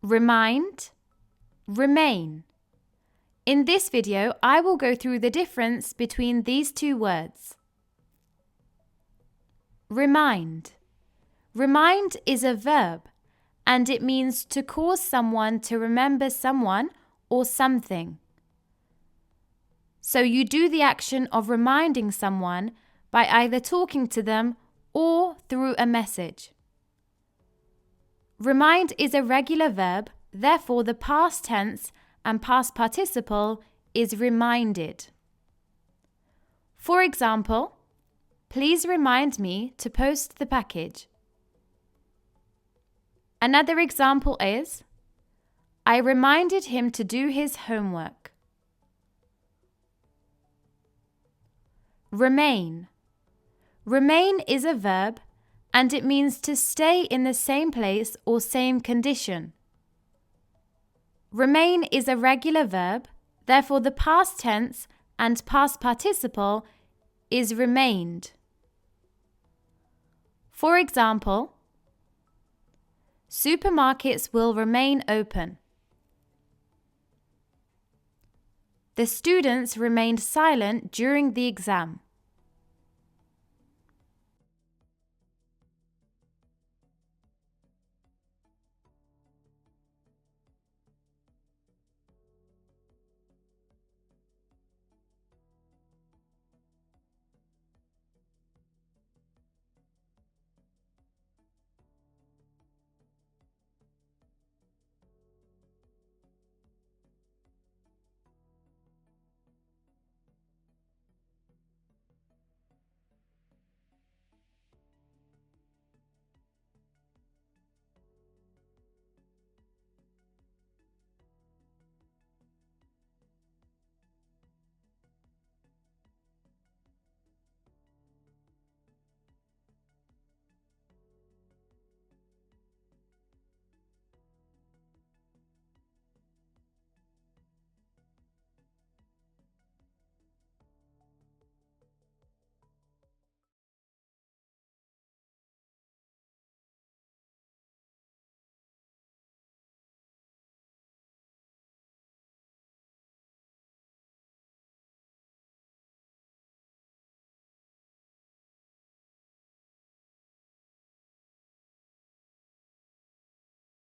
remind, remain. In this video, I will go through the difference between these two words. Remind. Remind is a verb, and it means to cause someone to remember someone or something. So you do the action of reminding someone by either talking to them or through a message. Remind is a regular verb, therefore the past tense and past participle is reminded. For example, please remind me to post the package. Another example is, I reminded him to do his homework. Remain. Remain is a verb, and it means to stay in the same place or same condition. Remain is a regular verb, therefore the past tense and past participle is remained. For example, supermarkets will remain open. The students remained silent during the exam.